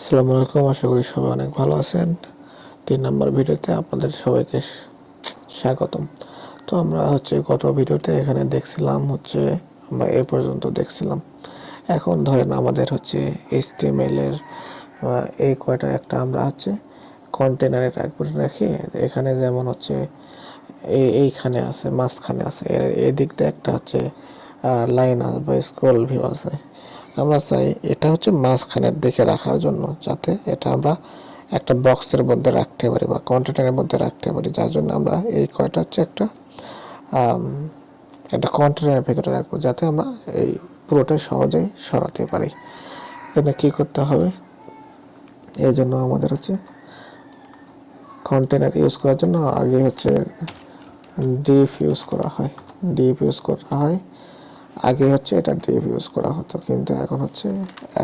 আসসালামু আলাইকুম, আশা করি সবাই অনেক ভালো আছেন। 3 নম্বর ভিডিওতে আপনাদের সবাইকে স্বাগতম। তো আমরা গত ভিডিওতে এখানে দেখছিলাম আমরা এই পর্যন্ত দেখছিলাম। এখন ধরেন আমাদের HTML এর এই কয়টা একটা আমরা কন্টেনারে রেখে এখানে যেমন এইখানে আছে, মাঝখানে আছে, এই দিক দিয়ে একটা লাইন আছে বা স্ক্রল ভিউ আছে। আমরা চাই এটা মাঝখানের দিকে রাখার জন্য, যাতে এটা আমরা একটা বক্সের মধ্যে রাখতে পারি বা কন্টেনারের মধ্যে রাখতে পারি। যার জন্য আমরা এই কয়টা একটা কন্টেনারের ভিতরে রাখবো, যাতে আমরা এই পুরোটাই সহজেই সরাতে পারি। এটা কি করতে হবে? এই জন্য আমাদের কন্টেনার ইউজ করার জন্য আগে ডিভ ইউজ করা হয়। আগে এটা ডিভ ইউজ করা হতো, কিন্তু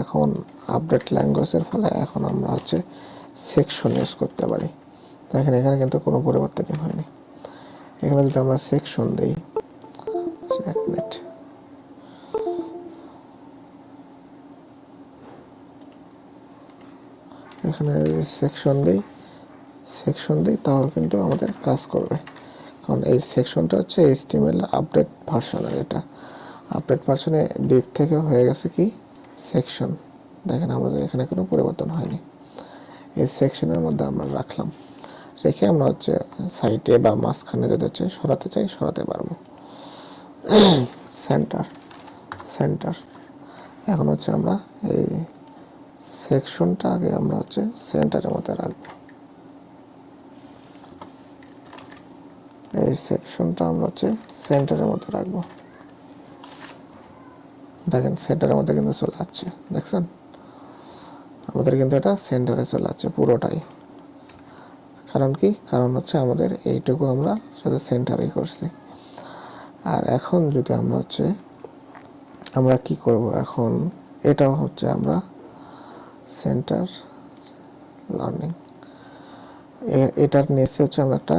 এখন আপডেট ল্যাঙ্গুয়েজের ফলে এখন আমরা সেকশন ইউজ করতে পারি। দেখেন এখানে কিন্তু কোনো পরিবর্তনই হয়নি। এখানে যদি আমরা সেকশন দিই, এক মিনিট, এখানে সেকশন দিই তাহলে কিন্তু আমাদের কাজ করবে। কারণ এই সেকশনটা HTML আপডেট ভার্সনের, এটা আপডেট ভার্সনে ডিভ থেকে হয়ে গেছে কি সেকশন। দেখেন আমাদের এখানে কোনো পরিবর্তন হয়নি। এই সেকশনের মধ্যে আমরা রাখলাম, রেখে আমরা সাইডে বা মাঝখানে যদি সরাতে চাই সরাতে পারবো। সেন্টার এখন আমরা এই সেকশনটা আগে আমরা সেন্টারের মধ্যে রাখবো। এই সেকশনটা আমরা সেন্টারের মধ্যে রাখবো। দেখেন সেন্টারের মধ্যে কিন্তু চলে যাচ্ছে, দেখছেন আমাদের কিন্তু এটা সেন্টারে চলে যাচ্ছে পুরোটাই। কারণ কি? কারণ আমাদের এইটুকু আমরা শুধু সেন্টারই করছি। আর এখন যদি আমরা কি করব, এখন এটাও আমরা সেন্টার লার্নিং, এটার নিচে আমরা একটা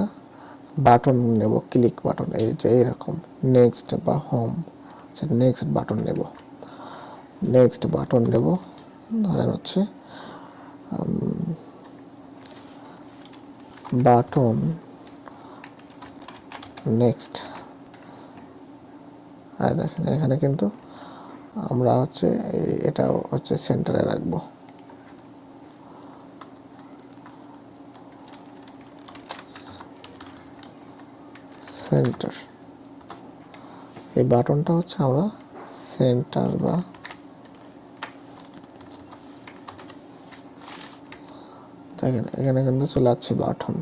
বাটন নেব, ক্লিক বাটন, এই যে এইরকম নেক্সট বা হোম। নেক্সট বাটন নেব, ধরেন বাটন নেক্সট। আর দেখেন এখানে কিন্তু আমরা এটাও সেন্টারে রাখবো। সেন্টার, এই বাটনটা আমরা সেন্টার বা দেখেন এখানে কিন্তু চলে যাচ্ছে বাটন।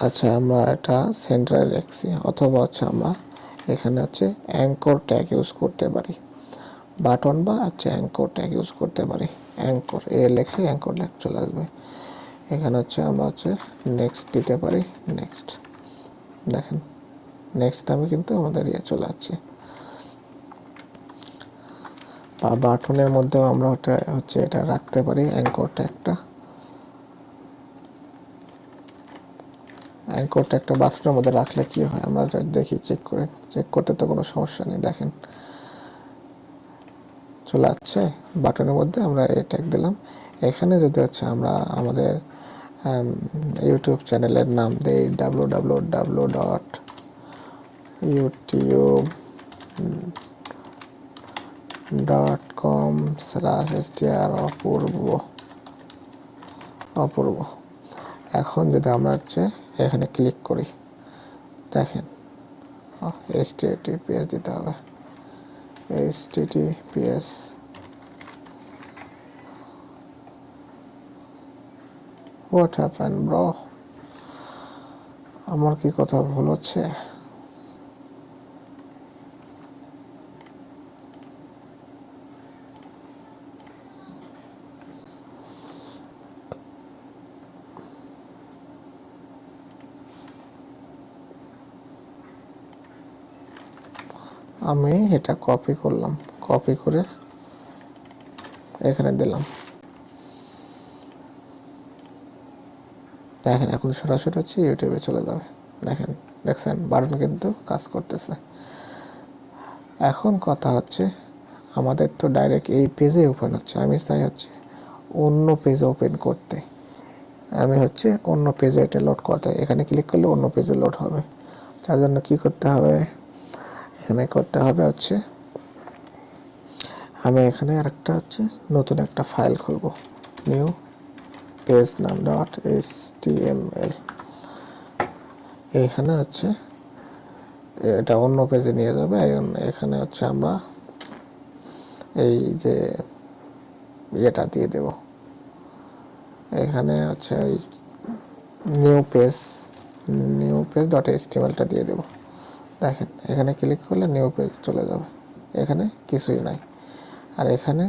আচ্ছা, আমরা এটা সেন্টারে রাখছি, অথবা আমরা এখানে অ্যাঙ্কর ট্যাগ ইউজ করতে পারি। বাটন বা অ্যাঙ্কর ট্যাগ ইউজ করতে পারি। অ্যাঙ্কর লেখে অ্যাঙ্কর ট্যাগ চলে আসবে। এখানে আমরা নেক্সট দিতে পারি। নেক্সট, দেখেন নেক্সট আমি কিন্তু আমাদের চলে যাচ্ছে। বা বাটনের মধ্যেও আমরা এটা রাখতে পারি, অ্যাঙ্কর ট্যাগটা। অ্যাঙ্কর ট্যাগটা বাটনের মধ্যে রাখলে কি হয় আমরা দেখি, চেক করতে তো কোনো সমস্যা নেই। দেখেন চলে আসছে বাটনের মধ্যে, আমরা এই ট্যাগ দিলাম। এখানে যদি আমরা আমাদের ইউটিউব চ্যানেলের নাম দেই www.youtube.com/str অপূর্ব। এখন যদি আমরা এখানে ক্লিক করি, দেখেন https দিতে হবে। https হোয়াট হ্যাপেন ব্রো, আমার কি কথা ভুল হচ্ছে? আমি এটা কপি করলাম, কপি করে এখানে দিলাম, দেখেন এখন সরাসরি হচ্ছে ইউটিউবে চলে যাবে। দেখেন, দেখছেন বাটন কিন্তু কাজ করতেছে। এখন কথা হচ্ছে আমাদের তো ডাইরেক্ট এই পেজে ওপেন হচ্ছে, আমি চাই হচ্ছে অন্য পেজে ওপেন করতে। আমি হচ্ছে অন্য পেজে এটা লোড করতে, এখানে ক্লিক করলে অন্য পেজে লোড হবে। তার জন্য কি করতে হবে, এখানে করতে হবে হচ্ছে আমি এখানে আরেকটা হচ্ছে নতুন একটা ফাইল খুলব, নিউ পেজ নাম .html। এখানে হচ্ছে এটা অন্য পেজে নিয়ে যাবে। এখানে হচ্ছে আমরা এই যে ইয়েটা দিয়ে দেব, এখানে হচ্ছে ওই নিউ পেজ .htmlটা দিয়ে দেব। দেখেন এখানে ক্লিক করলে নিউ পেজ চলে যাবে, এখানে কিছুই নাই। আর এখানে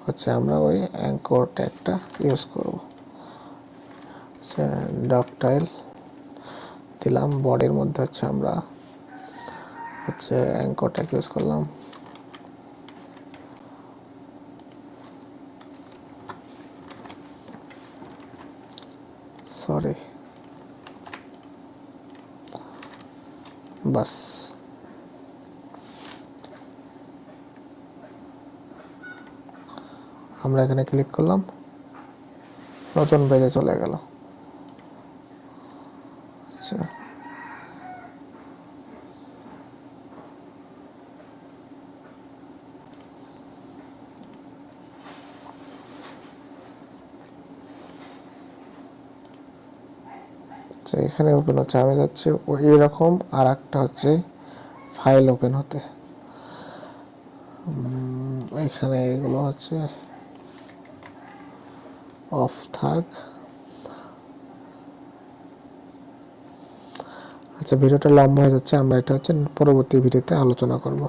হচ্ছে আমরা ওই অ্যাঙ্কর ট্যাগটা ইউজ করব, ডকটাইল দিলাম। বডির মধ্যে হচ্ছে আমরা হচ্ছে অ্যাঙ্কর ট্যাগ ইউজ করলাম। সরি, বাস আমরা এখানে ক্লিক করলাম, নতুন পেজে চলে গেল। আচ্ছা, এখানে ওপেন হচ্ছে, আমি যাচ্ছি এরকম আর একটা হচ্ছে ফাইল ওপেন হতে। এখানে এগুলো হচ্ছে অফ থাক। আচ্ছা, ভিডিওটা লম্বা হয়ে যাচ্ছে, আমরা এটা হচ্ছে পরবর্তী ভিডিওতে আলোচনা করব।